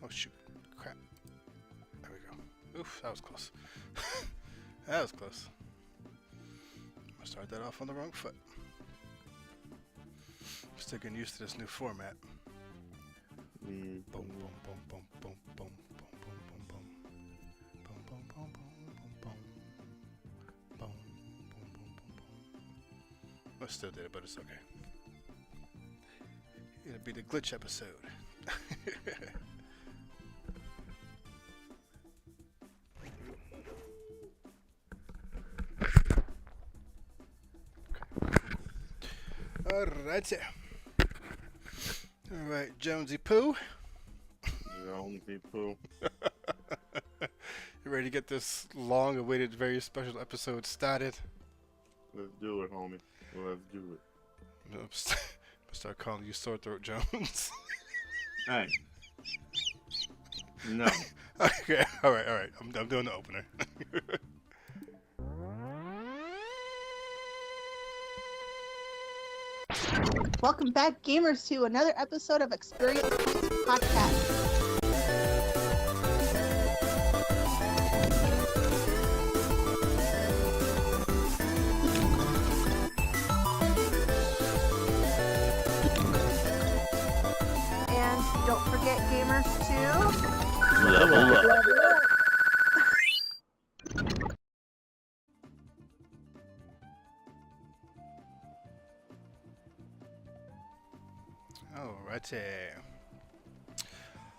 Oh shoot! Crap! There we go. Oof, that was close. That was close. I started that off on the wrong foot. Still getting used to this new format. Boom, boom, boom, boom, boom, boom, boom, boom, boom, boom, boom, boom, boom, boom, boom, boom, boom, boom, boom. I still did it, but it's okay. It'll be the glitch episode. Alrighty. Alright, Jonesy Poo. Jonesy Poo. You ready to get this long-awaited, very special episode started? Let's do it, homie. Let's do it. I'm start calling you Sore Throat Jones. Hey. No. Okay, alright. I'm doing the opener. Welcome back, gamers, to another episode of Experience Podcast. And don't forget, gamers, to Level up.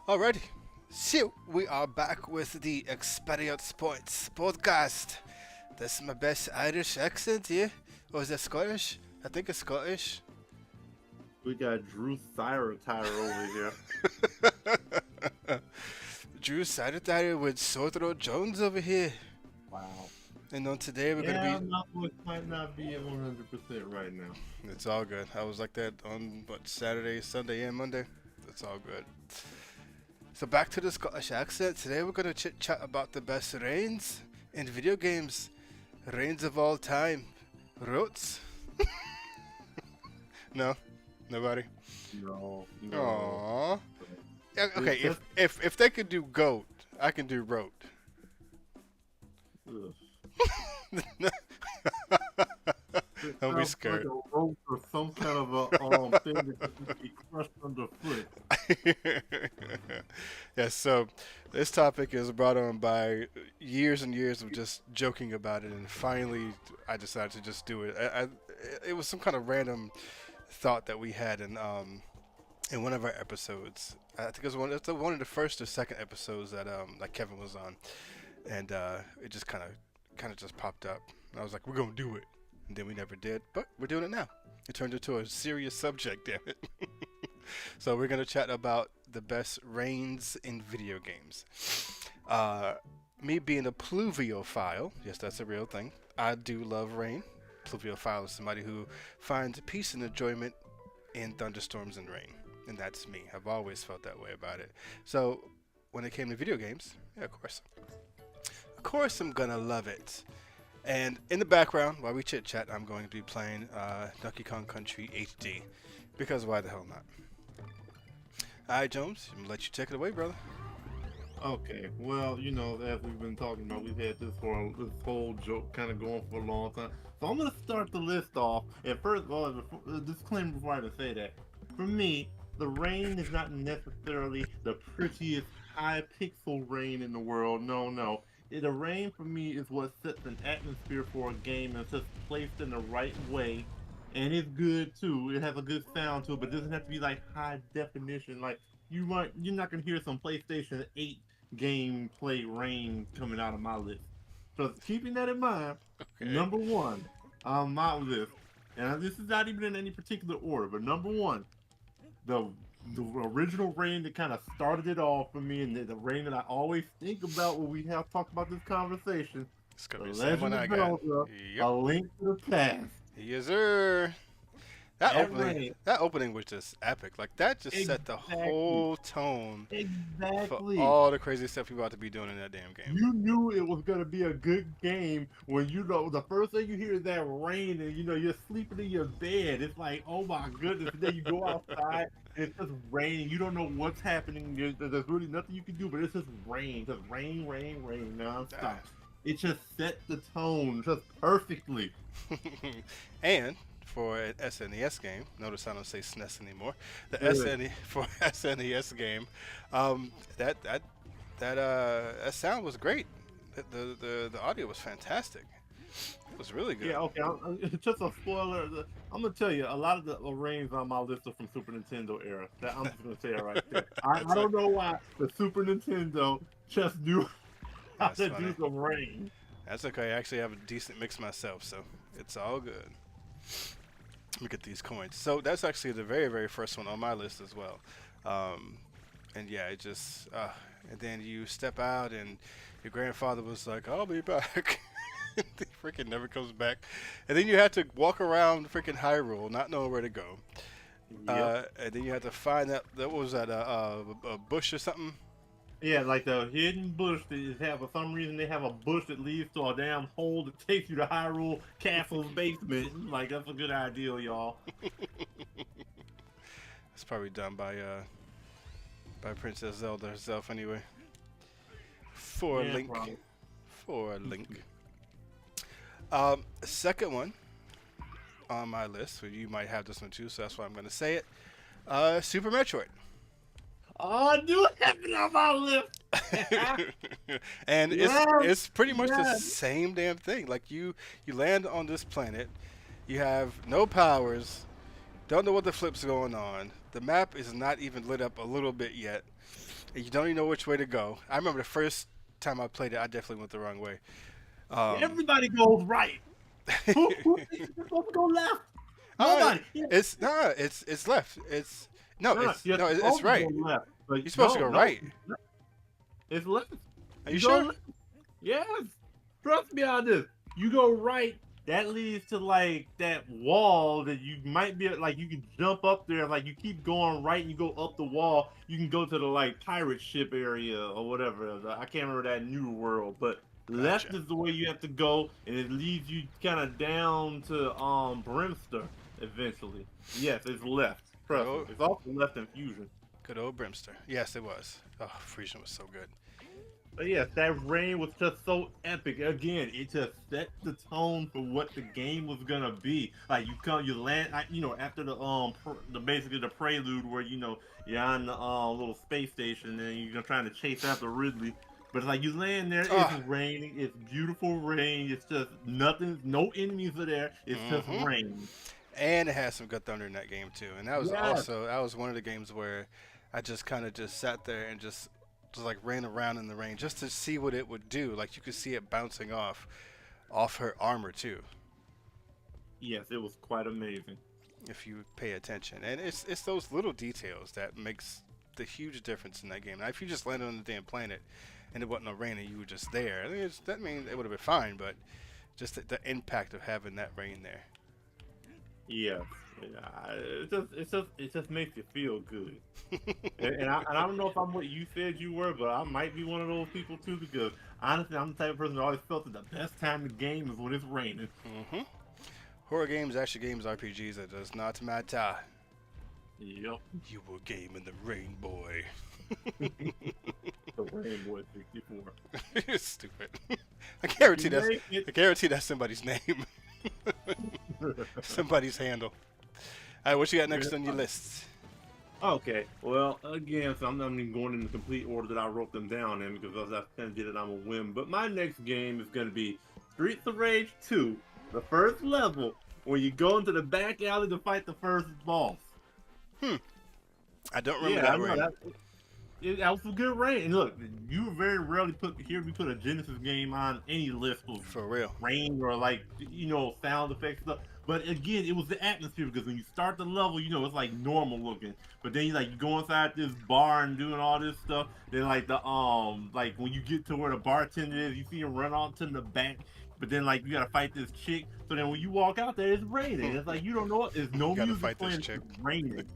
Alrighty. So, we are back with the Experience Sports podcast. This is my best Irish accent here. Or is that Scottish? I think it's Scottish. We got Drew Thyratire over here. Drew Thyratire with Sore Throat Jones over here. Wow. And on today we're Yeah, gonna my voice might not be at 100% right now. be. It's all good. I was like that on Saturday, Sunday, and Monday. It's all good. So back to the Scottish accent. Today we're gonna chit chat about the best reigns in video games. Reigns of all time. Roats? No? Nobody? No. Aww. Yeah, okay, if they could do goat, I can do roat. Ugh. Don't be scared. Like a rope or some kind of a thing that can be crushed underfoot. Yes, so this topic is brought on by years and years of just joking about it, and finally I decided to just do it. It was some kind of random thought that we had in one of our episodes. I think it was one of the first or second episodes that Kevin was on, and it just kind of just popped up. I was like, we're gonna do it, and then we never did, but we're doing it now. It turned into a serious subject, damn it. So we're gonna chat about the best reigns in video games. Me being a pluviophile, yes, that's a real thing. I do love rain. Pluviophile is somebody who finds peace and enjoyment in thunderstorms and rain, and that's me. I've always felt that way about it. So when it came to video games, yeah, of course I'm gonna love it. And in the background, while we chit chat, I'm going to be playing Donkey Kong Country HD, because why the hell not? Alright, Jones, I'm gonna let you take it away, brother. Okay, well, you know, as we've been talking about, we've had this whole joke kind of going for a long time. So I'm gonna start the list off. And first of all, a disclaimer before I even say that. For me, the rain is not necessarily the prettiest high pixel rain in the world. No. The rain for me is what sets an atmosphere for a game, and it's just placed in the right way. And it's good too. It has a good sound to it, but it doesn't have to be like high definition. Like you're not gonna hear some PlayStation 8 gameplay rain coming out of my list. So keeping that in mind, Okay. number one on my list, and this is not even in any particular order, but number one, the original rain that kind of started it all for me, and the rain that I always think about when we have talked about this conversation. It's gonna The be the same one Legend I of got. Zelda: Yep. A Link to the Past. Yes, sir. rain. that opening was just epic. Like that just set the Exactly. whole tone for Exactly. all the crazy stuff you're about to be doing in that damn game. You knew it was gonna be a good game when you know the first thing you hear is that rain and you know you're sleeping in your bed. It's like, oh my goodness. And then you go outside and it's just raining. You don't know what's happening. There's really nothing you can do, but it's just rain. Just rain, rain, rain nonstop. It just set the tone just perfectly. And for an SNES game, notice I don't say SNES anymore. The Good. for SNES game, that sound was great. The audio was fantastic. It was really good. Yeah, okay. Just a spoiler. I'm gonna tell you, a lot of the rains on my list are from Super Nintendo era. I'm just gonna say it right there. I don't know why the Super Nintendo just knew how That's to funny. do some rain. That's okay. I actually have a decent mix myself, so it's all good. Let me get these coins. So that's actually the very, very first one on my list as well. And yeah, it just, and then you step out and your grandfather was like, I'll be back. He freaking never comes back. And then you had to walk around freaking Hyrule, not knowing where to go. Yep. And then you had to find what was that, a bush or something? Yeah, like the hidden bush that have, for some reason, they have a bush that leads to a damn hole that takes you to Hyrule Castle's basement. Like, that's a good idea, y'all. It's probably done by Princess Zelda herself anyway. For Yeah, Link. probably. For Link. Second one on my list, so you might have this one too, so that's why I'm going to say it. Super Metroid. Oh, I knew it happened on my list. And Yes, it's pretty much the yes. same damn thing. Like you land on this planet, you have no powers, don't know what the flip's going on. The map is not even lit up a little bit yet. And you don't even know which way to go. I remember the first time I played it, I definitely went the wrong way. Everybody goes right. Who thinks you're supposed to go left? Nobody. It's left. It's You're it's supposed to right. go left, but You're supposed to go right. It's left. Are you go sure? left. Yes. Trust me on this. You go right. That leads to like that wall that you might be like you can jump up there. Like you keep going right and you go up the wall. You can go to the like pirate ship area or whatever. I can't remember that new world, but left Gotcha. is the way you have to go, and it leads you kind of down to Brimster eventually. Yes, it's left. Trust me. Oh. It's also left in Fusion. Good old Brimster. Yes, it was. Oh, Frisian was so good. But yes, that rain was just so epic. Again, it just set the tone for what the game was gonna be. Like you land, after the basically the prelude where you're on the little space station and you're trying to chase after Ridley. But it's like you land there, it's raining, it's beautiful rain. It's just nothing, no enemies are there. It's just rain. And it had some good thunder in that game too. And that was Yes. that was one of the games where I just kind of just sat there and just like ran around in the rain just to see what it would do. Like you could see it bouncing off her armor too, Yes, it was quite amazing. if you pay attention. And it's those little details that makes the huge difference in that game. Now, if you just landed on the damn planet and it wasn't no rain and you were just there, that means it would have been fine. But just the impact of having that rain there. Yeah, it just makes you feel good. And I don't know if I'm what you said you were, but I might be one of those people too. Because honestly, I'm the type of person that always felt that the best time to game is when it's raining. Horror games, action games, RPGs, it does not matter. Yep, You will game in the rain, boy. the Rainbow 64. You're stupid. I guarantee Make it- I guarantee that's somebody's name. Somebody's handle. Alright, what you got next on your list? Okay, well, again, so I'm not even going in the complete order that I wrote them down in because I kind of did it on a whim. But my next game is going to be Streets of Rage 2, the first level, where you go into the back alley to fight the first boss. I don't remember Yeah, I that know rain. that was a good rain. And look, you very rarely hear me put a Genesis game on any list of For real. rain or like sound effects stuff. But again, it was the atmosphere because when you start the level, it's like normal looking. But then you go inside this bar and doing all this stuff. Then like when you get to where the bartender is, you see him run off to the back. But then you gotta fight this chick. So then when you walk out there, it's raining. It's like you don't know what. There's no Gotta music fight this playing. chick. It's raining.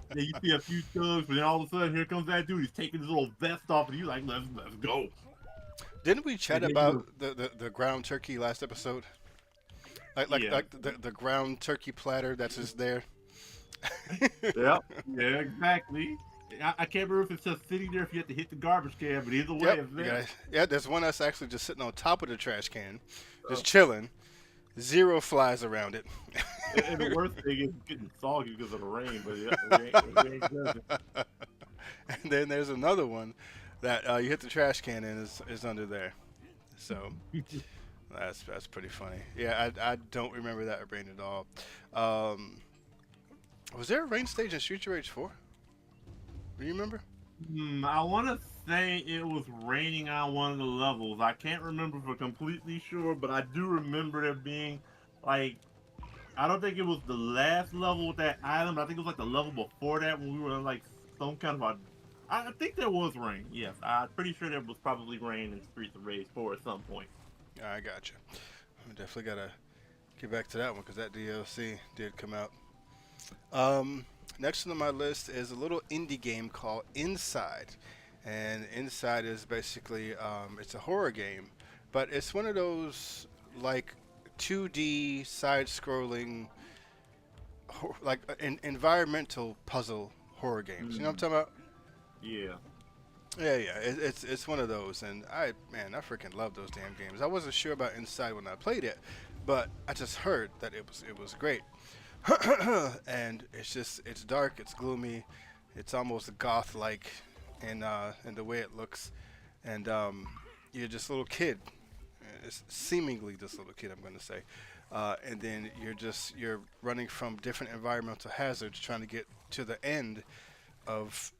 Then you see a few thugs, but then all of a sudden here comes that dude. He's taking his little vest off, and you like, let's go. Didn't we chat And then about the ground turkey last episode? Like Yeah. like the ground turkey platter that's just there. Yeah, exactly. I can't remember if it's just sitting there if you have to hit the garbage can, but either way, Yep. it's there. Yeah, there's one that's actually just sitting on top of the trash can, just Oh. chilling. Zero flies around it. And the worst thing is getting soggy because of the rain, but yeah, it ain't good. And then there's another one that you hit the trash can and is under there. So that's pretty funny. Yeah, I don't remember that rain at all. Was there a rain stage in Streets of Rage 4? Do you remember? I want to say it was raining on one of the levels. I can't remember for completely sure, but I do remember there being I don't think it was the last level with that item. But I think it was the level before that when we were in some kind of a. I think there was rain. Yes, I'm pretty sure there was probably rain in Streets of Rage 4 at some point. I got you. I definitely gotta get back to that one because that DLC did come out. Next on my list is a little indie game called Inside, and Inside is basically it's a horror game, but it's one of those 2D side-scrolling environmental puzzle horror games. You know what I'm talking about? Yeah. Yeah. It's one of those, and I freaking love those damn games. I wasn't sure about Inside when I played it, but I just heard that it was great. And it's dark, it's gloomy, it's almost goth-like in the way it looks, and you're just a little kid. It's seemingly this little kid, I'm going to say, and then you're running from different environmental hazards, trying to get to the end of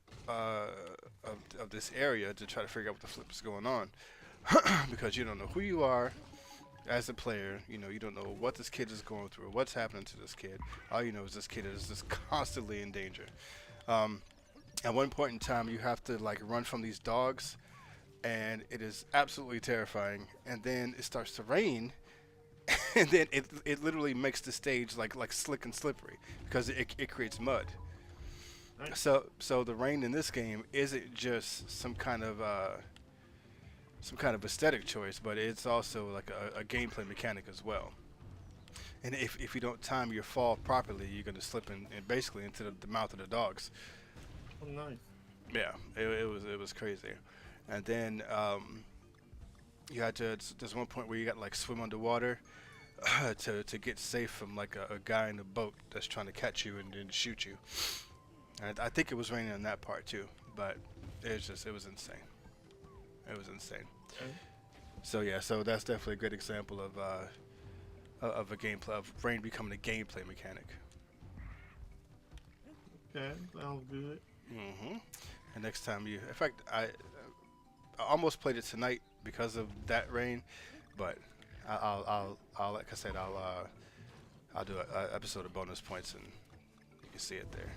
this area to try to figure out what the flip is going on, because you don't know who you are as a player. You don't know what this kid is going through, what's happening to this kid. All you know is this kid is just constantly in danger. At one point in time, you have to run from these dogs, and it is absolutely terrifying. And then it starts to rain, and then it literally makes the stage like slick and slippery because it creates mud. Right. So the rain in this game isn't just some kind of aesthetic choice, but it's also a gameplay mechanic as well. And if you don't time your fall properly, you're going to slip in basically into the mouth of the dogs. Oh, nice. Yeah, it was crazy. And then you had to. There's one point where you got to swim underwater to get safe from a guy in a boat that's trying to catch you and then shoot you. And I think it was raining on that part too, but it was insane. It was insane. Okay. So that's definitely a great example of a gameplay of rain becoming a gameplay mechanic. Okay, sounds good. And next time in fact, I almost played it tonight because of that rain, but I'll like I said, I'll do an episode of bonus points and you can see it there.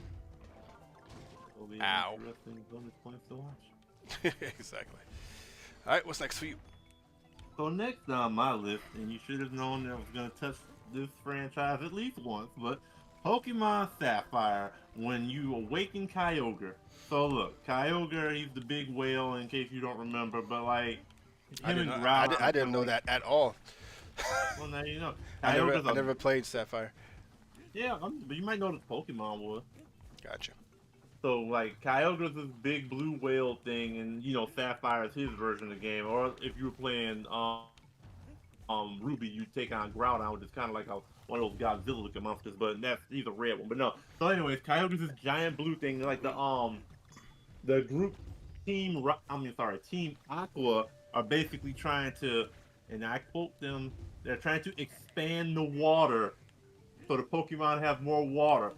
Will be Ow. interesting bonus points to watch. Exactly. All right, what's next for you? So next on my list, and you should have known that I was going to touch this franchise at least once, but Pokemon Sapphire, when you awaken Kyogre. So look, Kyogre, he's the big whale in case you don't remember, but I him and didn't, Groudon. I didn't know that at all. Well, now you know. I Kyogre's never played Sapphire. Yeah, but you might know the Pokemon was. Gotcha. So Kyogre's this big blue whale thing, and Sapphire is his version of the game. Or if you were playing Ruby, you take on Groudon, which is kind of like one of those Godzilla-looking monsters, but he's a red one. But no. So anyways, Kyogre's this giant blue thing, the group Team Aqua are basically trying to, and I quote them, they're trying to expand the water so the Pokemon have more water.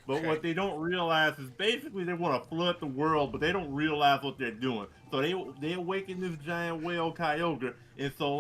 But Okay. what they don't realize is basically they want to flood the world, but they don't realize what they're doing. So they awaken this giant whale Kyogre, and so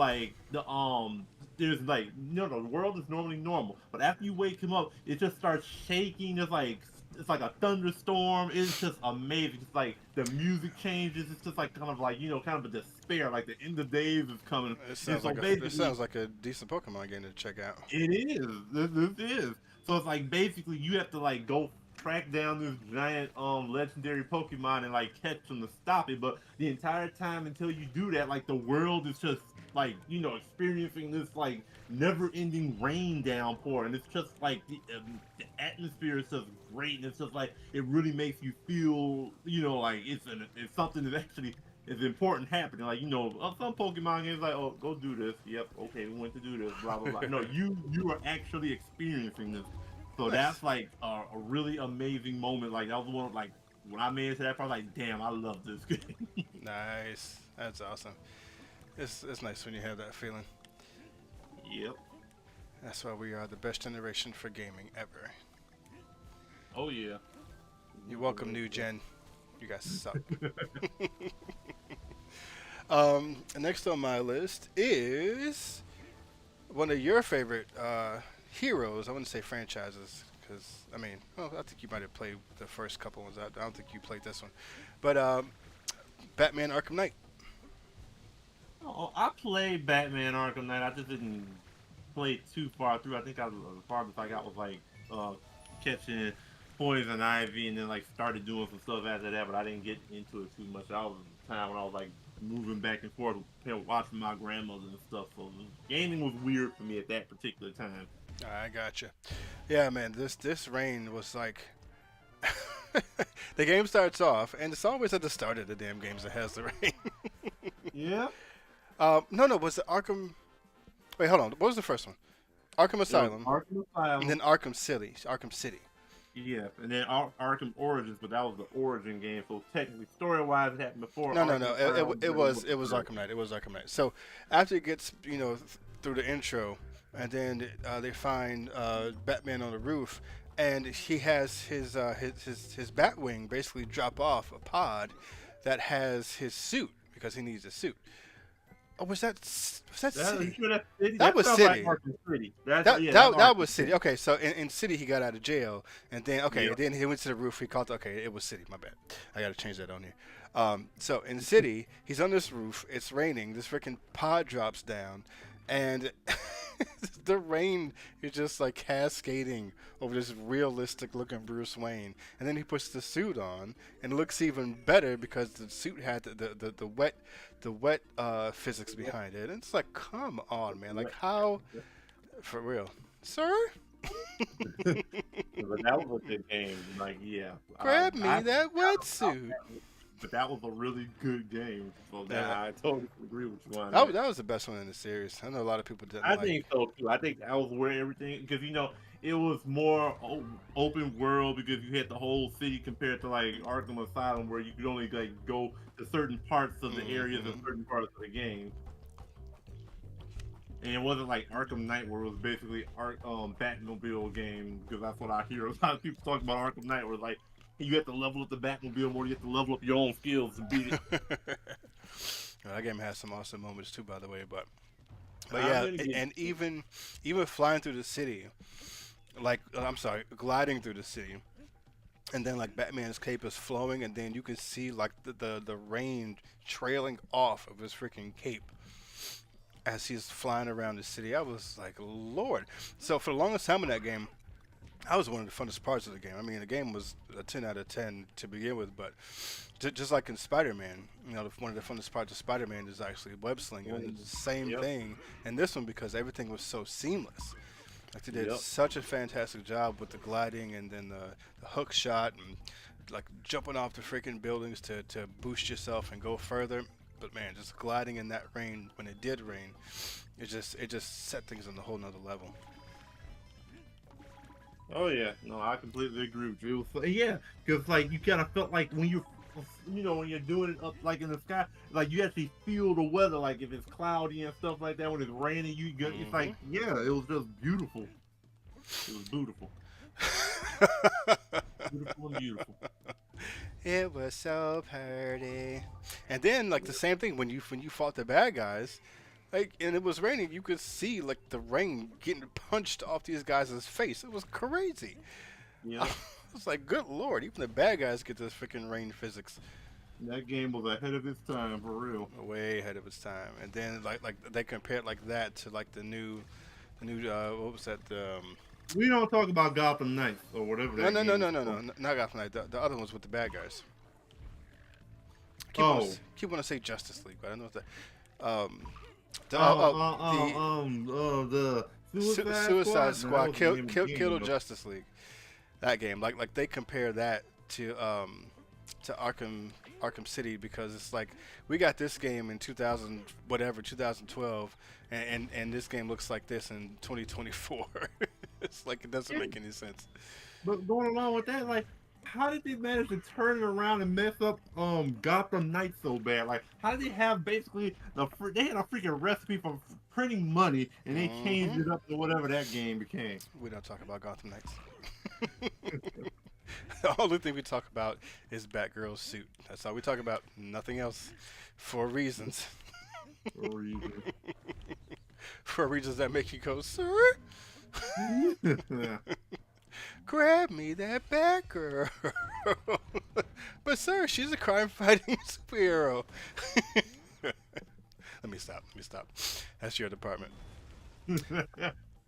there's like the world is normally normal, but after you wake him up, it just starts shaking. It's like a thunderstorm. It's just amazing. It's like the music changes. It's just like kind of like kind of a despair, like the end of days is coming. It And sounds so like it basically, sounds like a decent Pokemon game to check out. it is. This is. So it's like basically you have to like go track down this giant legendary Pokemon and like catch him to stop it. But the entire time until you do that, like the world is just like experiencing this like never-ending rain downpour, and it's just like the atmosphere is just great, and it's just like it really makes you feel like it's something that actually is important happening. Like some Pokemon games like, oh, go do this. Yep, okay, we went to do this. Blah blah blah. No, you are actually experiencing this. So Nice. that's like a really amazing moment. Like that was one like when I made it to that part, I was like, damn, I love this game. Nice. That's awesome. It's nice when you have that feeling. Yep. That's why we are the best generation for gaming ever. Oh yeah. You're welcome, new gen. You guys suck. Next on my list is one of your favorite heroes. I wouldn't say franchises because I think you might have played the first couple ones. I don't think you played this one, but Batman: Arkham Knight. Oh, I played Batman Arkham Knight. I just didn't play too far through. I think the farthest I got was like catching Poison Ivy, and then like started doing some stuff after that. But I didn't get into it too much. That was the time when I was like moving back and forth, watching my grandmother and stuff. So gaming was weird for me at that particular time. I gotcha. Yeah, man. This rain was like. The game starts off, and it's always at the start of the damn games that has the rain. Yeah. No. Was it Arkham? Wait, hold on. What was the first one? Arkham Asylum, Arkham Asylum. and then Arkham City. Arkham City. Yeah, and then Arkham Origins, but that was the origin game. So technically, story-wise, it happened before. No. Arkham It was Asylum. Arkham Knight. It was Arkham Knight. So after it gets through the intro, and then they find Batman on the roof, and he has his Batwing basically drop off a pod that has his suit because he needs a suit. Oh, was that City? That was sounds City. Like Arkham City. That Arkham was City. Okay, so in City he got out of jail, and then Yeah. then he went to the roof. He called. Okay, it was City. My bad. I got to change that on here. So in City, he's on this roof. It's raining. This freaking pod drops down, and the rain is just like cascading over this realistic looking Bruce Wayne. And then he puts the suit on, and it looks even better because the suit had the wet physics behind it. And it's like, come on, man! Like how? For real, sir? But that was a good game. Like, yeah. Grab me that wetsuit. But that was a really good game. So Yeah. I totally agree with you on That was the best one in the series. I know a lot of people didn't I like. think so too. I think that was where everything, because it was more open world because you had the whole city compared to like Arkham Asylum where you could only like go to certain parts of the areas and certain parts of the game. And it wasn't like Arkham Knight where it was basically Batmobile game, because that's what I hear. A lot of people talk about Arkham Knight where it's like you have to level up the Batmobile more, you have to level up your own skills to beat it. That game has some awesome moments too, by the way. But I'm yeah, gonna get- and even flying through the city, like I'm sorry, gliding through the city, and then like Batman's cape is flowing, and then you can see like the rain trailing off of his freaking cape as he's flying around the city. I was like, Lord. So for the longest time in that game, that was one of the funnest parts of the game. I mean, the game was a 10 out of 10 to begin with, but just like in Spider-Man, one of the funnest parts of Spider-Man is actually web slinging. And it's the same Yep. thing in this one because everything was so seamless. Like they did Yep. such a fantastic job with the gliding and then the hook shot and like jumping off the freaking buildings to boost yourself and go further. But man, just gliding in that rain when it did rain, it just set things on a whole nother level. Oh yeah, no, I completely agree with you. So, yeah, because like you kind of felt like when when you're doing it up like in the sky, like you actually feel the weather. Like if it's cloudy and stuff like that, when it's raining, it's like it was just beautiful. It was beautiful, beautiful and beautiful. It was so pretty. And then like the same thing when you fought the bad guys, Like, and it was raining. You could see like the rain getting punched off these guys' face. It was crazy. Yeah, It's like, good lord, even the bad guys get this freaking rain physics that game was ahead of its time for real. way ahead of its time. And then like they compared like that to like the new what was that? We don't talk about Gotham Knights or whatever No, that no, game no, is no, no, no, called. not Gotham Knight. The other ones with the bad guys. Oh. Keep want to say Justice League, but I don't know what the the The Suicide No, Squad, that was the name of the game, Kill though. Justice League. That game, like they compare that to Arkham City because it's like we got this game in 2012, and this game looks like this in 2024. It's like it doesn't make any sense. But going along with that, like, how did they manage to turn it around and mess up Gotham Knights so bad? Like, how did they have basically they had a freaking recipe for printing money and they changed it up to whatever that game became? We don't talk about Gotham Knights. The only thing we talk about is Batgirl's suit. That's all we talk about. Nothing else, for reasons. For reason. For reasons that make you go, sir, Yeah. grab me that Batgirl. But sir, she's a crime-fighting superhero. Let me stop. That's your department. All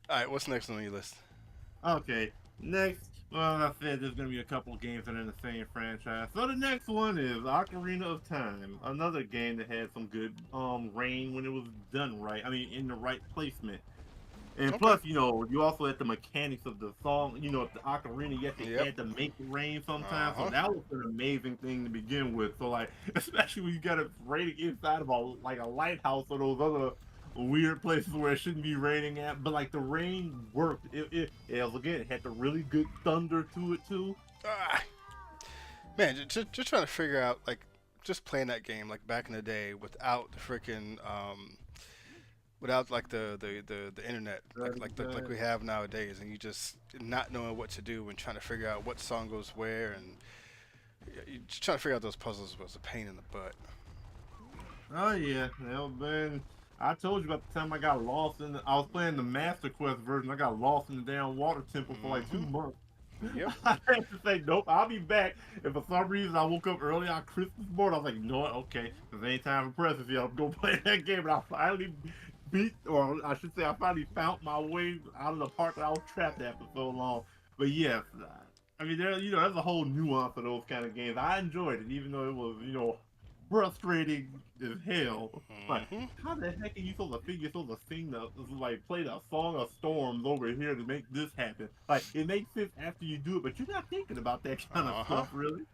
right, what's next on your list? Okay, next. Well, I said there's gonna be a couple of games that are in the same franchise. So the next one is Ocarina of Time, another game that had some good rain when it was done right. I mean, in the right placement. And Okay. plus, you also had the mechanics of the song. The ocarina, you Yep. had to make it rain sometimes. Uh-huh. So that was an amazing thing to begin with. So like, especially when you got it raining inside of a lighthouse or those other weird places where it shouldn't be raining at. But like the rain worked. It had the really good thunder to it too. Ah. Man, just trying to figure out like just playing that game like back in the day without the freaking without like the internet like we have nowadays, and you just not knowing what to do and trying to figure out what song goes where, and you just trying to figure out those puzzles was a pain in the butt. Oh yeah, man. I told you about the time I got lost I was playing the Master Quest version. I got lost in the damn water temple for like 2 months. Yep. I had to say, nope, I'll be back. And for some reason, I woke up early on Christmas morning. I was like, no, okay, because ain't time for presents yet. I'm going to play that game. And I finally I should say, I finally found my way out of the part that I was trapped at for so long. But yes, I mean, there's a whole nuance of those kind of games. I enjoyed it, even though it was, frustrating as hell. Like, Mhm. how the heck are you supposed to think you're supposed to play the Song of Storms over here to make this happen? Like, it makes sense after you do it, but you're not thinking about that kind of stuff, really.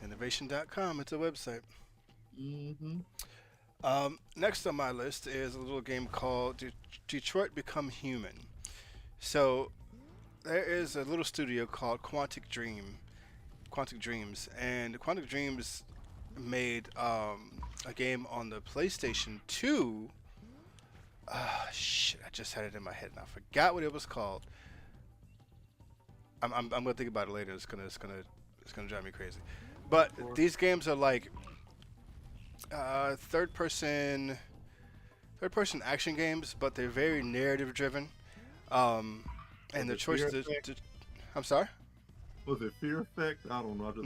Innovation.com, it's a website. Mm-hmm. Next on my list is a little game called Detroit Become Human. So there is a little studio called Quantic Dreams, and Quantic Dreams made a game on the PlayStation 2. Shit, I just had it in my head and I forgot what it was called. I'm gonna think about it later. It's gonna drive me crazy. But these games are like third person action games, but they're very narrative driven. And the choice I'm sorry? Was it Fear Effect? I don't know. I just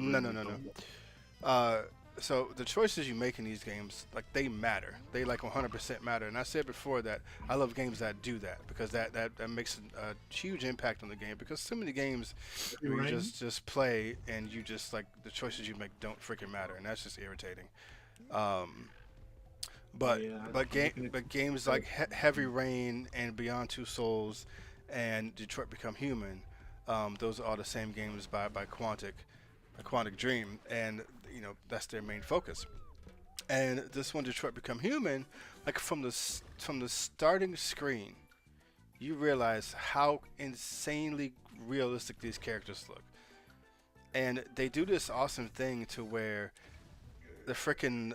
No. So the choices you make in these games, like, they matter. They like 100% matter. And I said before that I love games that do that, because that makes a huge impact on the game. Because so many games where you just play and you just like the choices you make don't freaking matter, and that's just irritating. But games like Heavy Rain and Beyond Two Souls and Detroit Become Human, those are all the same games by Quantic Dream, and that's their main focus. And this one, Detroit Become Human, like from the starting screen, you realize how insanely realistic these characters look. And they do this awesome thing to where the freaking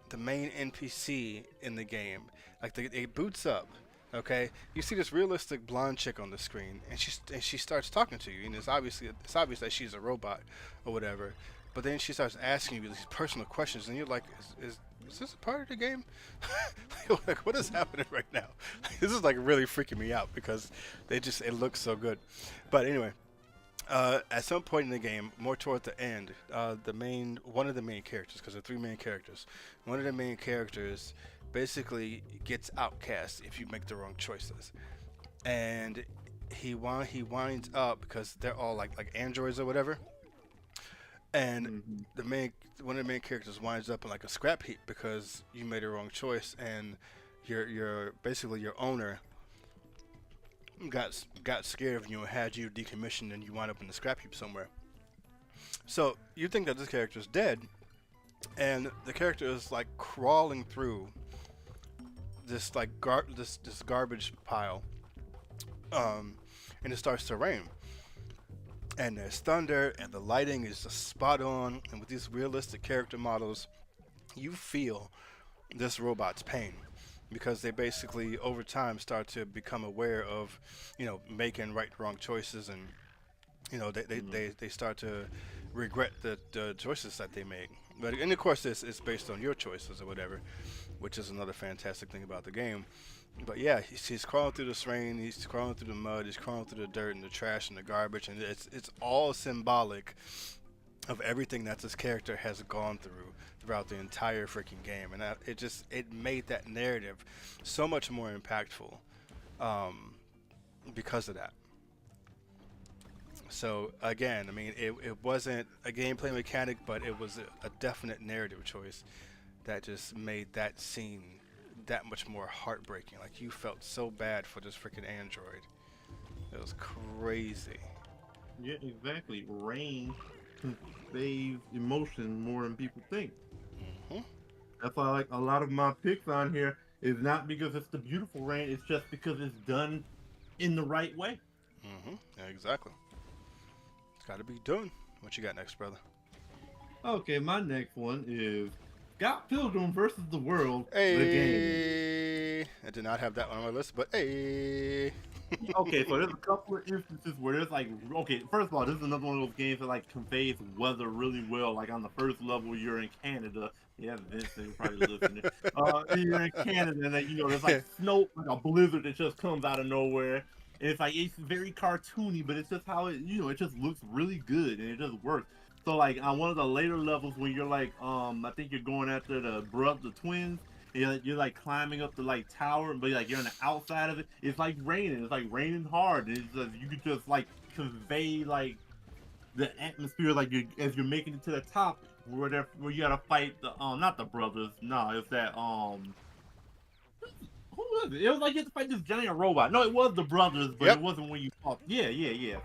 the main NPC in the game, like it boots up. Okay, you see this realistic blonde chick on the screen, and she starts talking to you, and it's obvious that she's a robot or whatever. But then she starts asking you these personal questions, and you're like, is this a part of the game? Like, what is happening right now? This is like really freaking me out because it looks so good. But anyway, at some point in the game, more toward the end, one of the main characters, because there are three main characters, one of the main characters basically gets outcast if you make the wrong choices, and he winds up because they're all like androids or whatever, and one of the main characters winds up in like a scrap heap because you made a wrong choice, and your basically your owner got scared of you and had you decommissioned, and you wind up in the scrap heap somewhere. So you think that this character is dead, and the character is like crawling through this like this garbage pile, and it starts to rain, and there's thunder, and the lighting is just spot on, and with these realistic character models, you feel this robot's pain, because they basically over time start to become aware of, making right and wrong choices, and they start to regret the choices that they made. And of course this is based on your choices or whatever, which is another fantastic thing about the game. But yeah, he's crawling through this rain, he's crawling through the mud, he's crawling through the dirt and the trash and the garbage, and it's all symbolic of everything that this character has gone through throughout the entire freaking game, and it made that narrative so much more impactful because of that. So again, I mean, it wasn't a gameplay mechanic, but it was a definite narrative choice that just made that scene that much more heartbreaking. Like, you felt so bad for this freaking android. It was crazy. Yeah, exactly. Rain conveys emotion more than people think. That's why, like, a lot of my picks on here is not because it's the beautiful rain, it's just because it's done in the right way. Yeah, exactly. It's got to be done. What you got next, brother? Okay, my next one is Scott Pilgrim versus the World, the game. Hey, I did not have that one on my list, but hey. Okay, so there's a couple of instances where there's like, okay, first of all, this is another one of those games that like conveys weather really well. Like on the first level, you're in Canada. Yeah, Vince, you're probably listening. You're in Canada, and then there's like snow, like a blizzard that just comes out of nowhere. And it's like it's very cartoony, but it's just how it just looks really good and it just works. So like on one of the later levels when you're like I think you're going after the twins. You're like climbing up the like tower, but like you're on the outside of it. It's like raining. It's like raining hard. And it's just, you could just like convey like the atmosphere, like as you're making it to the top, where you gotta fight the not the brothers. No, it's that who was it? It was like you had to fight this giant robot. No, it was the brothers, but it wasn't when you fought. Yeah.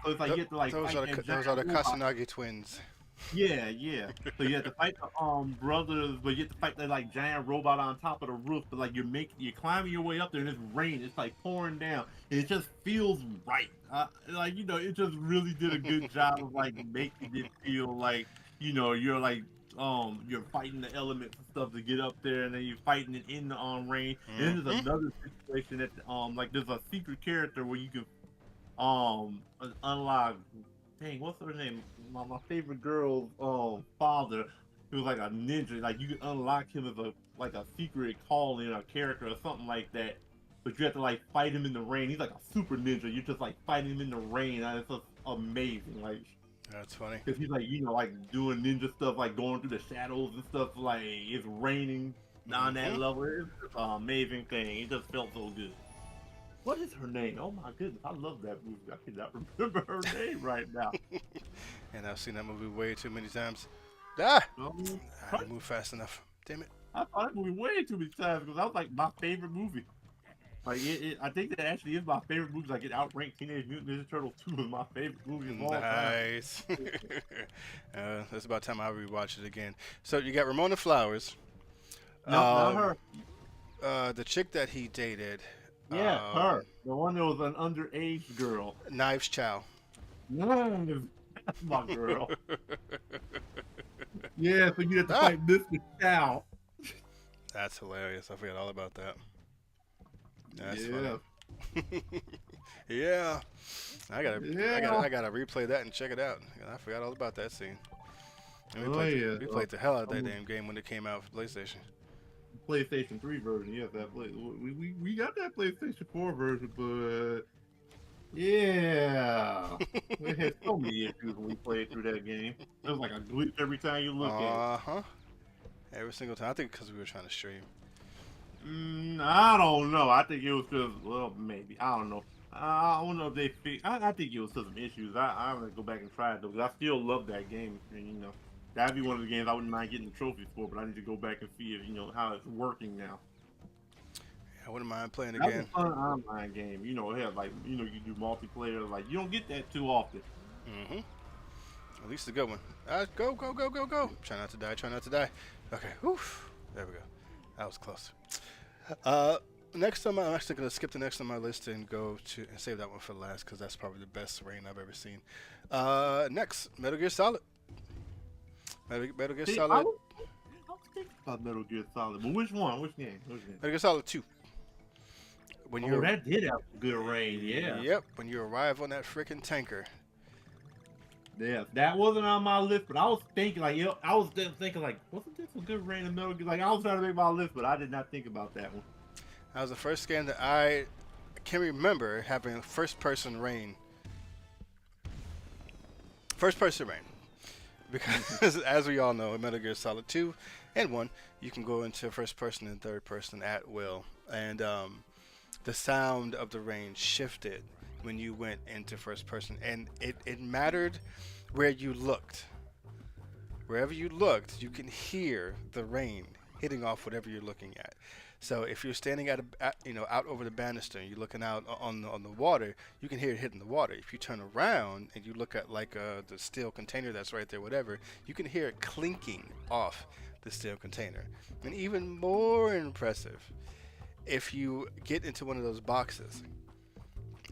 So it's like you have to like those are the Kusanagi twins. Yeah. So you have to fight the brothers, but you have to fight the like giant robot on top of the roof. But like you're climbing your way up there, and it's rain. It's like pouring down, and it just feels right. It just really did a good job of like making it feel like you're like you're fighting the elements and stuff to get up there, and then you're fighting it in the rain. And then there's another situation that like there's a secret character where you can unlock. Dang, what's her name? My favorite girl's father. He was like a ninja. Like you can unlock him as a secret calling or a character or something like that. But you have to like fight him in the rain. He's like a super ninja. You're just like fighting him in the rain. And it's just amazing. Like that's funny. Cause he's like like doing ninja stuff, like going through the shadows and stuff. Like it's raining on that level. It's just an amazing thing. It just felt so good. What is her name? Oh my goodness, I love that movie. I cannot remember her name right now. And I've seen that movie way too many times. I didn't move fast enough. Damn it. I saw that movie way too many times because that was like my favorite movie. Like I think that actually is my favorite movie. Like it outranked Teenage Mutant Ninja Turtles 2 as my favorite movie of all time. Nice. It's about time I rewatch it again. So you got Ramona Flowers. No, not her. The chick that he dated. Yeah, her. The one that was an underage girl. Knives Chow. Knives. That's my girl. Yeah, so you have to fight Mr. Chow. That's hilarious. I forgot all about that. That's funny. Yeah. I gotta replay that and check it out. I forgot all about that scene. And Oh yeah, we played the hell out of that I'm- damn game when it came out for PlayStation. PlayStation 3 version. Yes, we got that PlayStation 4 version, but yeah, we had so many issues when we played through that game. It was like a glitch every time you look at it. Uh-huh. Every single time. I think because we were trying to stream. I don't know. I think it was just, well, maybe. I don't know. I don't know if they fix. I think it was just some issues. I'm gonna go back and try it though, because I still love that game. And that'd be one of the games I wouldn't mind getting the trophies for. But I need to go back and see if how it's working now. I wouldn't mind playing That's again. a fun online game. It has like you do multiplayer. Like you don't get that too often. Mm-hmm. At least a good one. Go, go, go, go, go. Try not to die, try not to die. Okay, whew. There we go. That was close. Next on I'm actually going to skip the next on my list and save that one for last because that's probably the best rain I've ever seen. Next, Metal Gear Solid. Metal Gear See, Solid. I was thinking about Metal Gear Solid, but which one? Which game? Metal Gear Solid 2. When Oh, that did have good rain. Yeah. Yep, when you arrive on that freaking tanker. Yeah, that wasn't on my list, but I was thinking like, I was thinking like, wasn't this a good rain in Metal Gear? Like I was trying to make my list, but I did not think about that one. That was the first game that I can remember having first-person rain. First-person rain. Because, as we all know, in Metal Gear Solid 2 and 1, you can go into first-person and third-person at will. And the sound of the rain shifted when you went into first-person. And it mattered where you looked. Wherever you looked, you can hear the rain hitting off whatever you're looking at. So if you're standing out over the banister and you're looking out on the water, you can hear it hitting the water. If you turn around and you look at like the steel container that's right there, whatever, you can hear it clinking off the steel container. And even more impressive, if you get into one of those boxes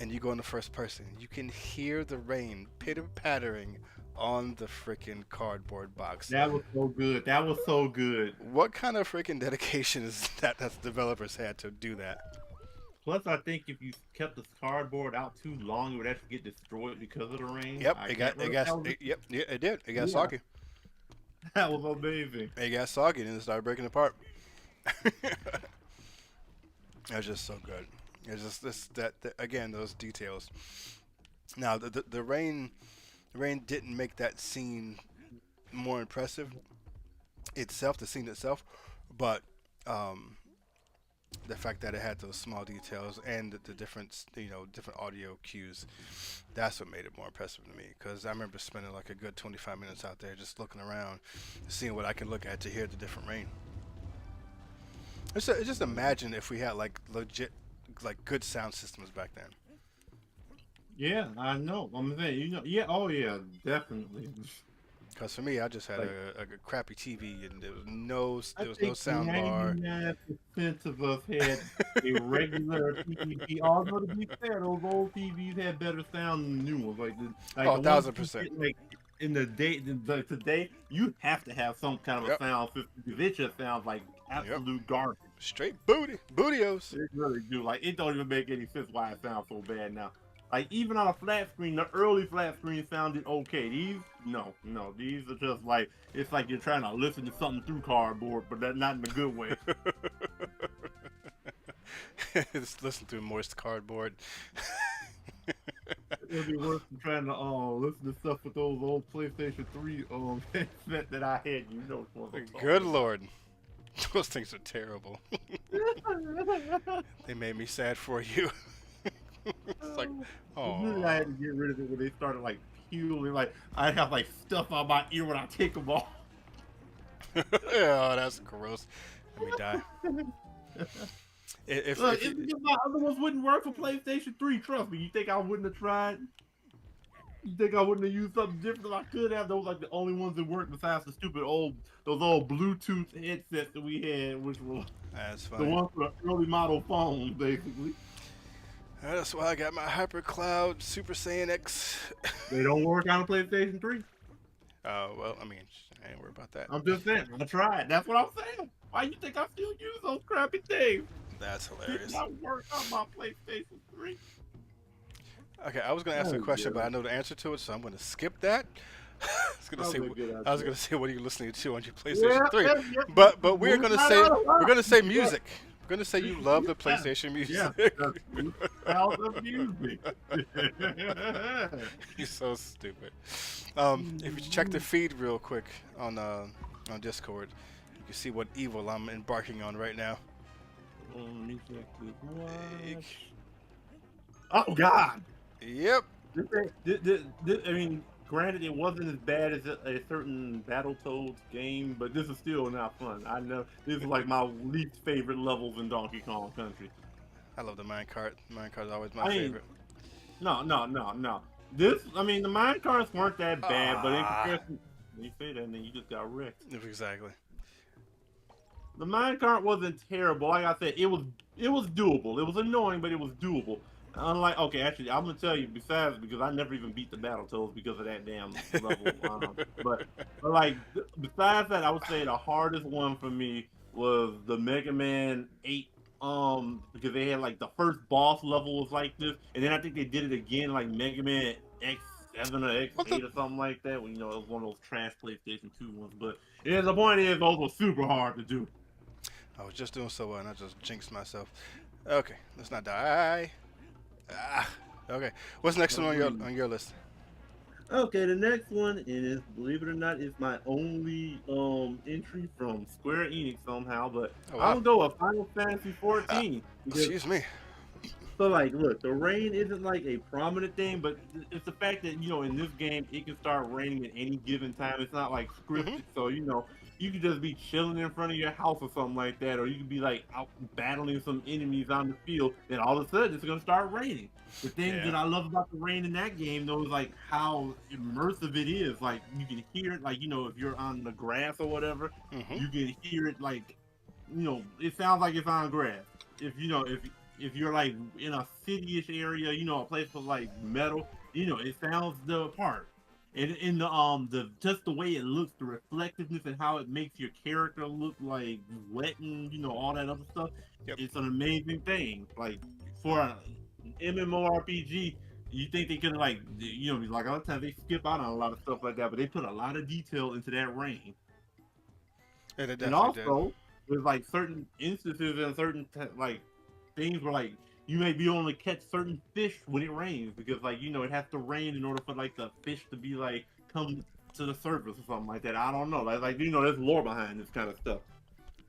and you go in the first person, you can hear the rain pitter-pattering on the freaking cardboard box. That was so good. That was so good. What kind of freaking dedication is that the developers had to do that? Plus, I think if you kept this cardboard out too long, it would actually get destroyed because of the rain. Yep, it did. It got soggy. That was amazing. It got soggy and it started breaking apart. That's just so good. It's just again, those details. Now the rain didn't make that scene more impressive the scene itself, but the fact that it had those small details and the different audio cues, that's what made it more impressive to me. Because I remember spending like a good 25 minutes out there just looking around, seeing what I can look at to hear the different rain. Just imagine if we had like legit, like good sound systems back then. Yeah, I know. I'm saying, yeah, oh yeah, definitely. Because for me, I just had a crappy TV and there was no sound bar. 99% of us had a regular TV. Although to be fair, those old TVs had better sound than the new ones. Like the 1,000%. Like in the day, today, you have to have some kind of a sound system because it just sounds like absolute garbage. Straight bootios. It really do. Like it don't even make any sense why it sounds so bad now. Like even on a flat screen, the early flat screen sounded okay. These, no, these are just like it's like you're trying to listen to something through cardboard, but that's not in a good way. Just listen through moist cardboard. It'll be worse than trying to listen to stuff with those old PlayStation 3 headset that I had. Good Lord, those things are terrible. They made me sad for you. It's like, oh. I had to get rid of it when they started like peeling. Like I have like stuff on my ear when I take them off. Oh, that's gross. Let me die. If my other ones wouldn't work for PlayStation 3, trust me. You think I wouldn't have tried? You think I wouldn't have used something different if I could have? Those like the only ones that worked besides the stupid those old Bluetooth headsets that we had, which were that's funny. The ones for the early model phones, basically. That's why I got my HyperCloud Super Saiyan X. They don't work on a PlayStation 3. Well, I mean, I ain't worried about that. I'm just saying, I tried. That's what I'm saying. Why you think I still use those crappy things? That's hilarious. Did not work on my PlayStation 3. Okay, I was gonna ask a question, but I know the answer to it, so I'm gonna skip that. was gonna That say, was a good I was idea. gonna say, what are you listening to on your Yeah, PlayStation 3? yeah, yeah. But we're Move gonna right say, out of we're line. gonna say Yeah, music. We're gonna say you love the yeah, PlayStation yeah. music. The sweet sound of music. You're so stupid. If you check the feed real quick on Discord, you can see what evil I'm embarking on right now. Let me check this one. Oh God! Yep. I mean, granted, it wasn't as bad as a certain Battletoads game, but this is still not fun. I know this is like my least favorite levels in Donkey Kong Country. I love the minecart. Minecart is always my I mean, favorite. no. I mean, the mine carts weren't that bad, but in Ah, comparison, you say that and then you just got wrecked. exactly. The minecart wasn't terrible. Like I said, it was doable. It was annoying, but it was doable. Unlike, okay, actually, I'm gonna tell you. Besides, because I never even beat the Battletoads because of that damn level. But like, besides that, I would say the hardest one for me was the Mega Man 8. Because they had like the first boss level was like this, and then I think they did it again like Mega Man X7 or What the? X8 or something like that. When, it was one of those trash PlayStation 2 ones. But yeah, the point is, those were super hard to do. I was just doing so well, and I just jinxed myself. Okay, let's not die. Ah, okay. What's next one on your list? Okay, the next one is, believe it or not, is my only entry from Square Enix somehow, but Oh I'm wow. gonna go with Final Fantasy Ah, 14 because excuse me. so like look, the rain isn't like a prominent thing, but it's the fact that in this game it can start raining at any given time. It's not like Hmm. scripted, so you could just be chilling in front of your house or something like that, or you could be like out battling some enemies on the field, and all of a sudden it's gonna start raining. The thing Yeah. that I love about the rain in that game though is like how immersive it is. Like you can hear it, like if you're on the grass or whatever, Hmm. you can hear it like it sounds like it's on grass. If you're like in a city-ish area, a place with like metal, it sounds the part. And in the just the way it looks, the reflectiveness and how it makes your character look like wet and all that other stuff, Yep. it's an amazing thing. Like for an MMORPG, you think they could like like a lot of times they skip out on a lot of stuff like that, but they put a lot of detail into that rain. Yeah, they And definitely did. also, with like certain instances and certain like things where like you may be able to catch certain fish when it rains because like it has to rain in order for like the fish to be like come to the surface or something like that. I don't know. Like there's lore behind this kind of stuff.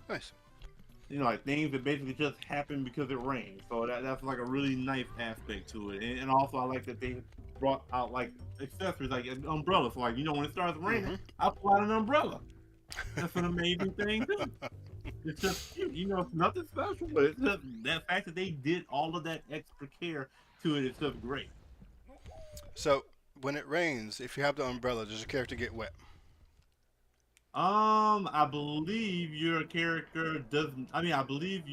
Nice. Like things that basically just happen because it rains. So that's like a really nice aspect to it. And also I like that they brought out like accessories like an umbrella. So like when it starts raining, Hmm. I pull out an umbrella. That's an amazing thing too. It's just cute, it's nothing special, but it's just that fact that they did all of that extra care to it is just great. So when it rains, if you have the umbrella, does your character get wet? I believe your character doesn't. I mean, I believe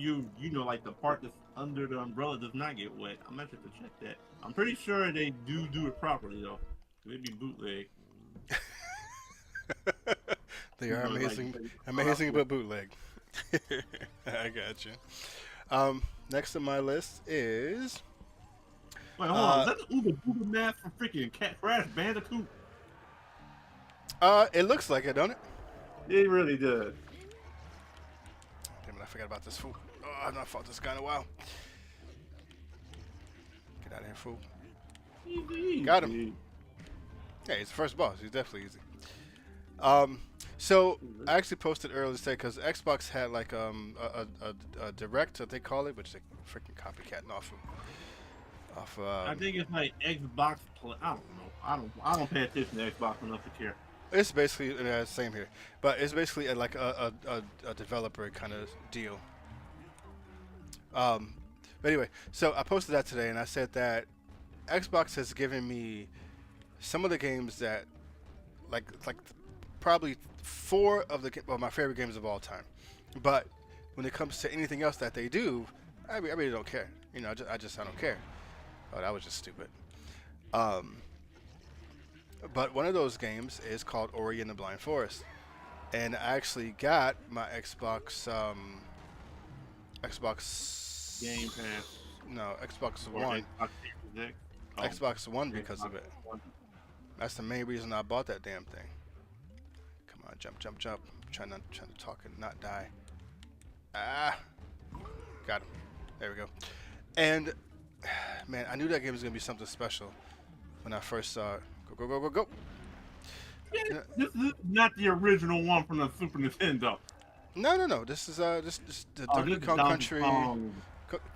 like the part that's under the umbrella does not get wet. I'm gonna have to check that. I'm pretty sure they do it properly though. Maybe bootleg. They are Like amazing, amazing but bootleg. I got you. Next on my list is wait, hold on. Is uh, that the Uber Booba mask from freaking Cat Crash Bandicoot? it looks like it, don't it? It really does. Damn it, I forgot about this fool. Oh, I've not fought this guy in a while. Get out of here, fool. Easy. Got him. Yeah, he's the first boss. He's definitely easy. So I actually posted earlier today because Xbox had like a direct, that they call it, which they freaking copycatting off. I think it's like Xbox Play. I don't know. I don't pay attention to Xbox enough to care. It's basically same here, but it's basically like a developer kind of deal. But anyway, so I posted that today, and I said that Xbox has given me some of the games that like probably four of my favorite games of all time. But when it comes to anything else that they do, I really don't care. I don't care. Oh, that was just stupid. But one of those games is called Ori and the Blind Forest, and I actually got my Xbox Game Pass no Xbox or One Xbox Series X. Oh, Xbox One because Xbox of it. One. That's the main reason I bought that damn thing. Come on, jump, jump, jump. Trying to talk and not die. Ah, got him. There we go. And man, I knew that game was gonna be something special when I first saw it. Go, go, go, go, go. Yeah, this is not the original one from the Super Nintendo. No, no, no. This is this the Oh, Donkey this is Kong Donkey Country. Kong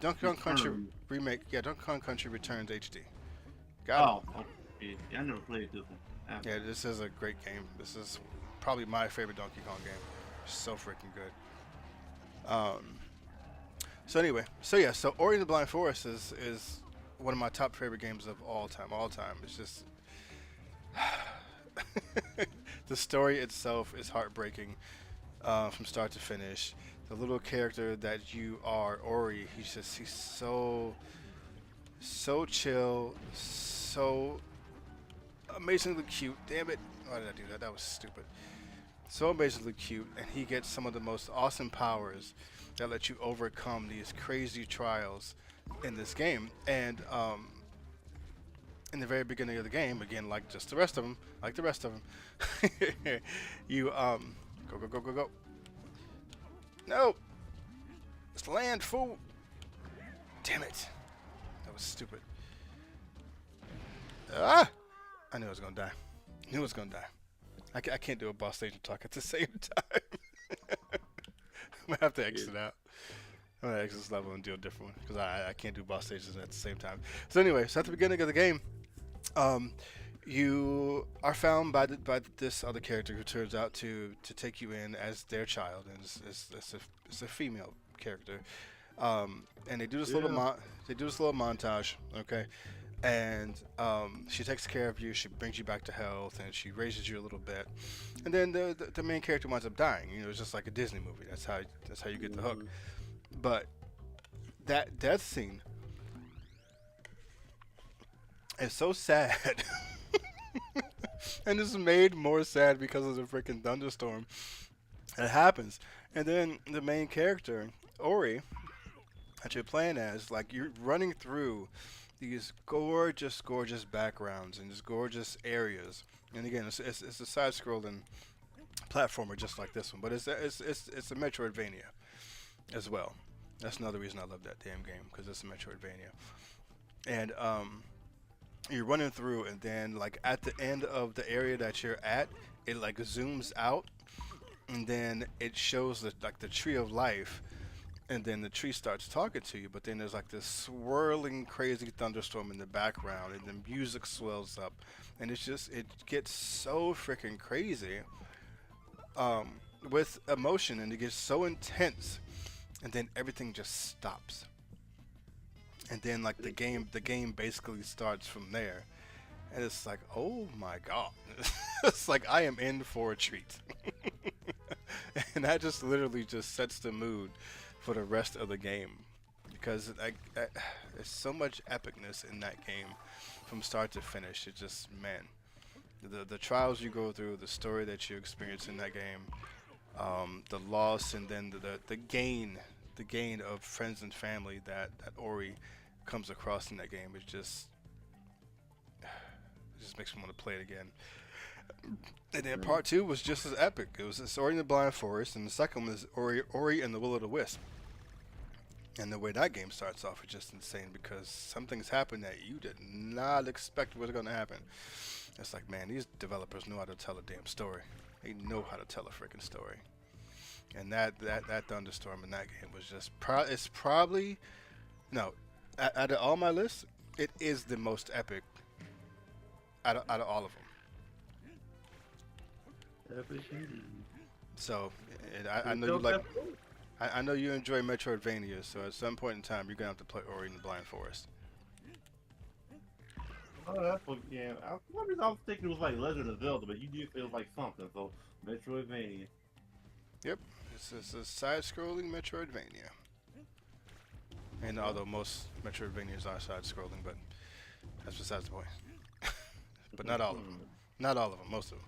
Donkey Kong Country Returns. remake. Yeah, Donkey Kong Country Returns HD. Got Oh, okay. Yeah, I never played this one. it. Yeah, this is a great game. This is probably my favorite Donkey Kong game. So freaking good. So anyway, so yeah, so Ori and the Blind Forest is one of my top favorite games of all time. All time. It's just the story itself is heartbreaking from start to finish. The little character that you are, Ori, he's so chill, so amazingly cute. Damn it! Why did I do that? That was stupid. So amazingly cute, and he gets some of the most awesome powers that let you overcome these crazy trials in this game. And in the very beginning of the game, again, like the rest of them, you go, go, go, go, go. No, it's land, fool. Damn it, that was stupid. Ah, I knew I was gonna die. Knew I was gonna die. I can't do a boss stage and talk at the same time. I'm gonna have to exit out. I'm gonna exit this level and do a different one because I can't do boss stages at the same time. So anyway, so at the beginning of the game, you are found by this other character who turns out to take you in as their child, and it's a female character. And they do this little montage, okay? And she takes care of you. She brings you back to health, and she raises you a little bit. And then the main character winds up dying. You know, it's just like a Disney movie. That's how you get the hook. But that death scene is so sad, and it's made more sad because of the freaking thunderstorm that happens. And then the main character, Ori, that you're playing as, like, you're running through these gorgeous, gorgeous backgrounds and these gorgeous areas. And again, it's a side-scrolling platformer just like this one, but it's a Metroidvania as well. That's another reason I love that damn game, because it's a Metroidvania. And you're running through, and then like at the end of the area that you're at, it like zooms out, and then it shows the tree of life. And then the tree starts talking to you, but then there's like this swirling, crazy thunderstorm in the background, and the music swells up, and it gets so freaking crazy with emotion, and it gets so intense, and then everything just stops, and then like the game basically starts from there, and it's like, oh my god, it's like I am in for a treat, and that just literally just sets the mood for the rest of the game, because there's so much epicness in that game from start to finish. It just, man, the trials you go through, the story that you experience in that game, the loss, and then the gain of friends and family that Ori comes across in that game, it just makes me want to play it again. And then part 2 was just as epic. It was Ori and the Blind Forest, and the second one is Ori and the Will of the Wisp. And the way that game starts off is just insane, because something's happened that you did not expect was going to happen. It's like, man, these developers know how to tell a damn story. They know how to tell a freaking story. And that thunderstorm in that game was just it's probably, no, out of all my lists, it is the most epic out of all of them. So, I know you like. I know you enjoy Metroidvania, so at some point in time, you're gonna have to play Ori and the Blind Forest. Oh, that's what, yeah. I was thinking it was like Legend of Zelda, but you do feel like something. So Metroidvania. Yep, it's a side-scrolling Metroidvania. And although most Metroidvanias are side-scrolling, but that's besides the point. But not all of them. Not all of them. Most of them.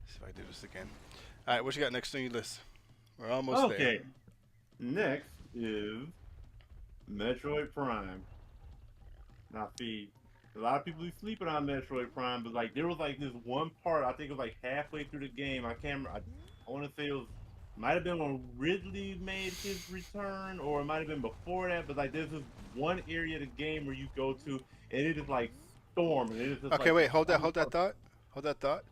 See if I do this again. All right, what you got next on your list? We're almost there. Okay. Next is Metroid Prime. Now, see, A lot of people be sleeping on Metroid Prime, but like there was like this one part. I think it was like halfway through the game. I can't. I want to say it was might have been when Ridley made his return, or it might have been before that. But like there's this one area of the game where you go to, and it is like storm, and it is just Okay, like wait, hold that thought. Hold that thought.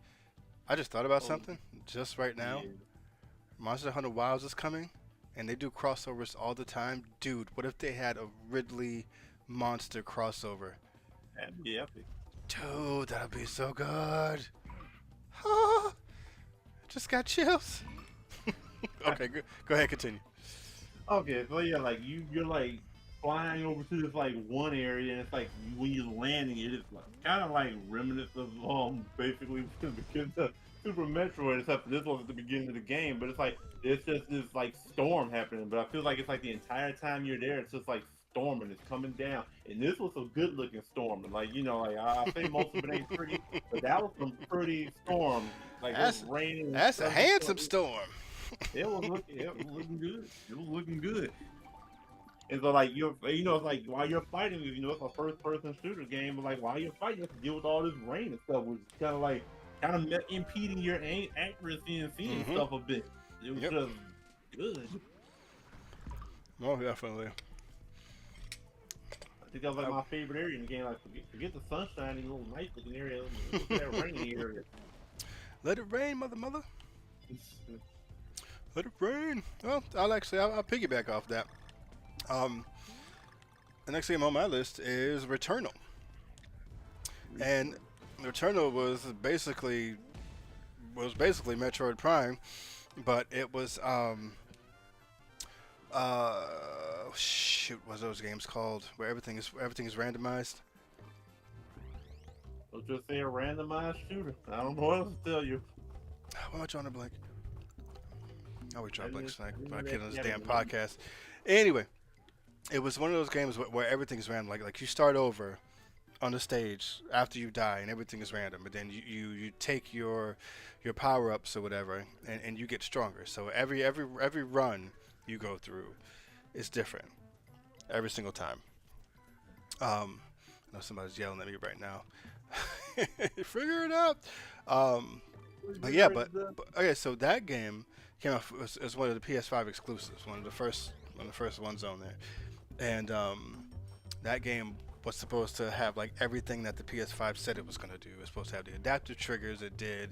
I just thought about oh, something just right now. yeah. Monster Hunter Wilds is coming, and they do crossovers all the time. Dude, what if they had a Ridley monster crossover? That'd be epic. Dude, that'd be so good. Ah, just got chills. Okay, go ahead, continue. Okay, so yeah, like you're like flying over to this like one area, and it's like when you're landing, it is like kind of like remnants of basically the Super Metroid, except for this one at the beginning of the game. But it's just this like storm happening. But I feel like it's like the entire time you're there, it's just like storming, it's coming down. And this was a good looking storm. And like like I say most of it ain't pretty, but that was some pretty storm. Like it was raining. And That's a handsome storm. it was looking good. It was looking good. And so like it's like while you're fighting, it's a first person shooter game, but like while you're fighting, you have to deal with all this rain and stuff, which is kind of impeding your accuracy and seeing stuff a bit. It was just good. Oh, definitely. I think that was like my favorite area in the game. Like forget the sunshine, the little nice looking area. Look at that rainy area. Let it rain, mother. Let it rain. Well, I'll piggyback off that. The next game on my list is Returnal. And Returnal was basically Metroid Prime, but it was shoot, what's those games called where everything is randomized? Let's just say a randomized shooter. I don't know what else to tell you. Why am I drawing a blank? I always draw blanks like I yeah, kid on this yeah, damn yeah. podcast. Anyway, it was one of those games where everything is random. Like you start over on the stage after you die and everything is random, but then you take your power ups or whatever and you get stronger. So every run you go through is different every single time. I know somebody's yelling at me right now. Figure it out. But yeah, but okay. So that game came out as one of the PS5 exclusives, one of the first ones on there, and that game was supposed to have like everything that the PS5 said it was going to do. It was supposed to have the adaptive triggers. It did.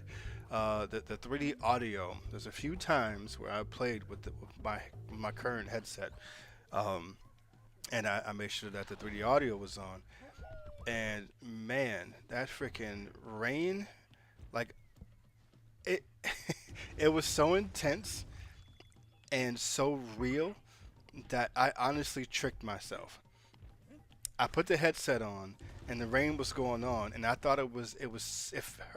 The 3D audio. There's a few times where I played with my current headset, and I made sure that the 3D audio was on. And man, that freaking rain, like it, it was so intense and so real that I honestly tricked myself. I put the headset on and the rain was going on, and I thought if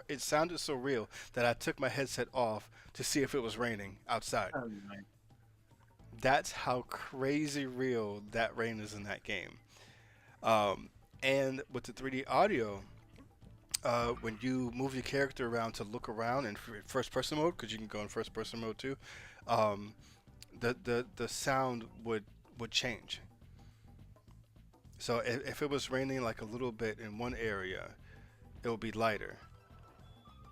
it sounded so real that I took my headset off to see if it was raining outside. That's how crazy real that rain is in that game. And with the 3D audio, when you move your character around to look around in first person mode, because you can go in first person mode too, the sound would change. So if it was raining like a little bit in one area, it will be lighter.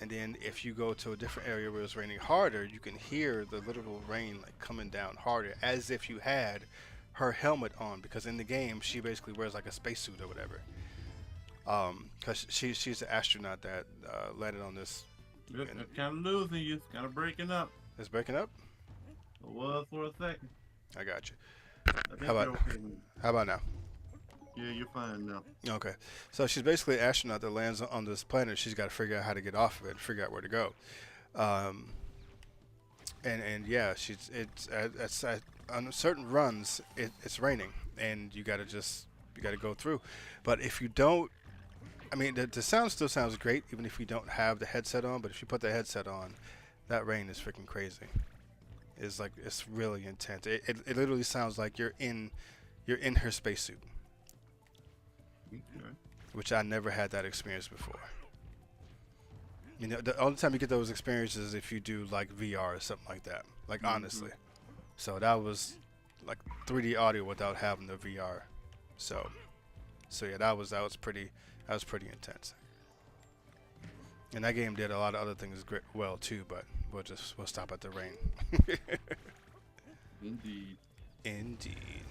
And then if you go to a different area where it's raining harder, you can hear the literal rain like coming down harder, as if you had her helmet on, because in the game she basically wears like a spacesuit or whatever. Because she's an astronaut that landed on this. It's kind of losing you. It's kind of breaking up. It's breaking up. It was for a second. I got you. I think How about- you're okay now. How about now? Yeah, you're fine now. Okay, so she's basically an astronaut that lands on this planet. She's got to figure out how to get off of it and figure out where to go. And yeah, it's on certain runs it's raining and you gotta go through. But if you don't, I mean the sound still sounds great even if you don't have the headset on. But if you put the headset on, that rain is freaking crazy. It's really intense. It literally sounds like you're in her spacesuit. Okay. Which I never had that experience before. You know, the only time you get those experiences is if you do like VR or something like that. Like honestly. So that was like 3D audio without having the VR. So So yeah, that was pretty intense. And that game did a lot of other things great, well too, but we'll stop at the rain. Indeed. Indeed.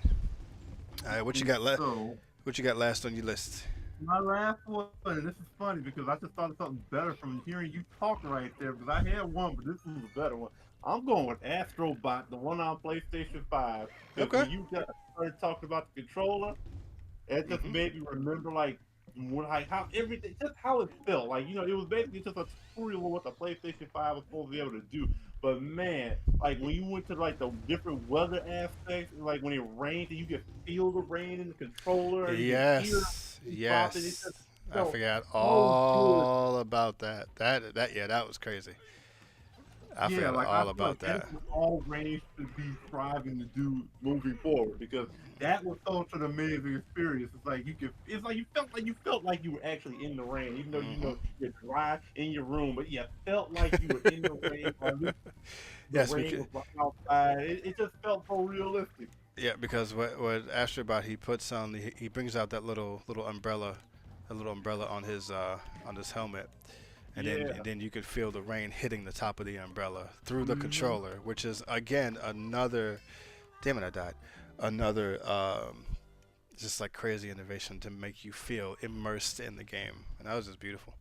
All right, what you got left? So, What you got last on your list? my last one, and this is funny because I just thought of something better from hearing you talk right there, because I had one, but this was a better one. I'm going with Astrobot, the one on PlayStation 5. Because Okay. when you started talking about the controller, it just Mhm. made me remember, like, like how everything, just how it felt. Like, it was basically just a tutorial of what the PlayStation 5 was supposed to be able to do. But man, like when you went to like the different weather aspects, like when it rained, and you could feel the rain in the controller, and you could hear Yes, it popping. It just yes. I felt forgot so good. all about that. Yeah, that was crazy. I Yeah, forgot like I all feel about like that is that. what all Reigns should be striving to do moving forward, because that was such an amazing experience. It's like you felt like you were actually in the rain, even though Hmm. you're dry in your room, but you felt like you were in the rain, or at least the Yes, rain was right outside. It just felt so realistic. yeah, because what Astrobot he puts on he brings out that little umbrella, a little umbrella on his helmet, and Yeah. then you could feel the rain hitting the top of the umbrella through the Hmm. controller, which is again another, damn it, I died, another just like crazy innovation to make you feel immersed in the game, and that was just beautiful.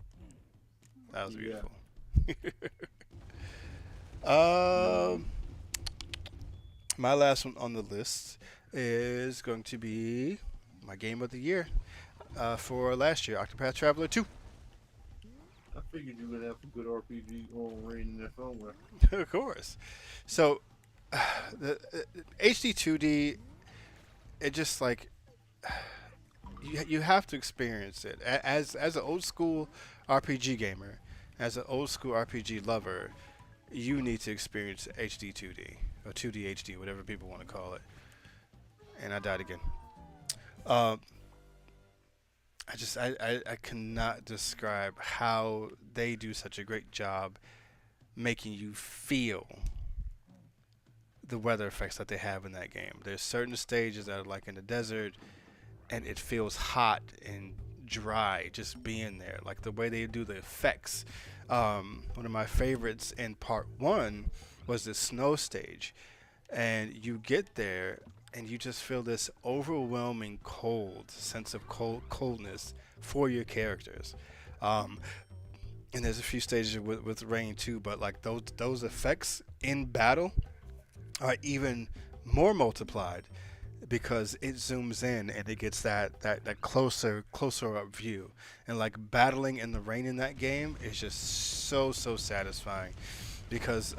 That was Yeah. beautiful. um, my last one on the list is going to be my game of the year for last year, Octopath Traveler 2. I figured you would have some good RPG on Rain in there somewhere. Of course. So the HD 2D, it just like you have to experience it as an old school RPG gamer, as an old school RPG lover. You need to experience HD 2D or 2D HD, whatever people want to call it. And I died again. Um, I cannot describe how they do such a great job making you feel the weather effects that they have in that game. There's certain stages that are like in the desert, and it feels hot and dry just being there. Like the way they do the effects. One of my favorites in part one was the snow stage, and you get there and you just feel this overwhelming cold sense of coldness for your characters. Um, and there's a few stages with rain too, but like those effects in battle are even more multiplied because it zooms in and it gets that closer up view, and like battling in the rain in that game is just so satisfying because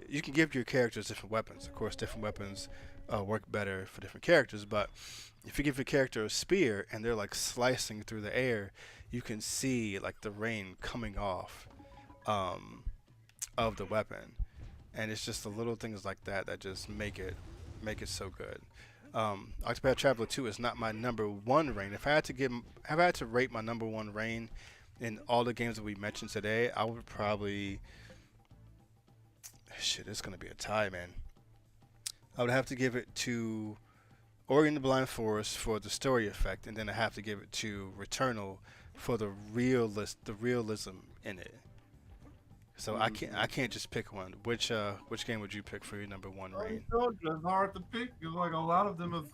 you can give your characters different weapons. Of course, different weapons work better for different characters, but if you give your character a spear and they're like slicing through the air, you can see like the rain coming off um, of the weapon, and it's just the little things like that that just make it so good. Octopath Traveler 2 is not my number one rain. If I had to rate my number one rain in all the games that we mentioned today, I would probably, shit. It's gonna be a tie, man. I would have to give it to Ori and the Blind Forest for the story effect, and then I have to give it to Returnal for the realism in it. So I can't just pick one. Which game would you pick for your number one I rain? told you, it's hard to pick. It's like a lot of them is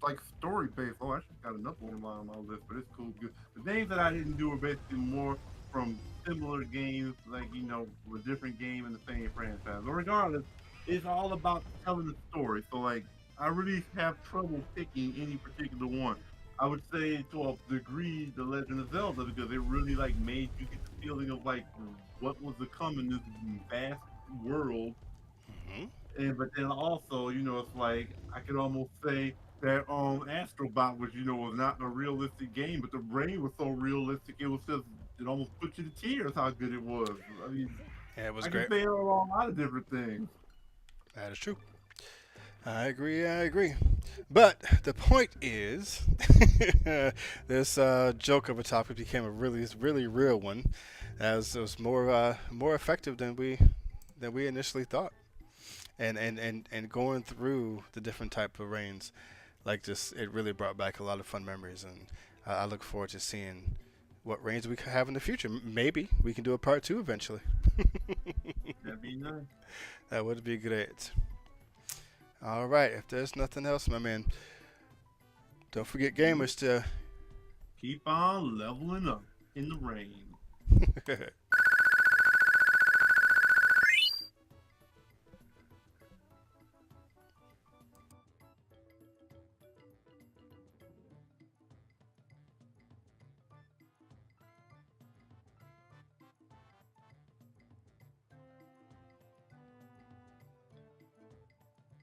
like story based. Oh, I actually got another one on my list, but it's cool. Good. The names that I didn't do are basically more from similar games, like a different game in the same franchise. But regardless, it's all about telling the story. So like, I really have trouble picking any particular one. I would say to a degree, The Legend of Zelda, because it really like made you get the feeling of like what was to come in this vast world. Hmm. And but then also, it's like I could almost say that Astrobot was not a realistic game, but the rain was so realistic it almost put you to tears how good it was. I mean, Yeah, it was I can great. say it on a lot of different things. That is true. I agree. I agree. But the point is, this joke of a topic became a really real one, as it was more effective than we initially thought. And going through the different type of rains, like just it really brought back a lot of fun memories, and I look forward to seeing what reigns we could have in the future. Maybe we can do a part 2 eventually. That'd be nice. That would be great. All right, if there's nothing else, my man, don't forget, gamers, to Keep on leveling up in the rain.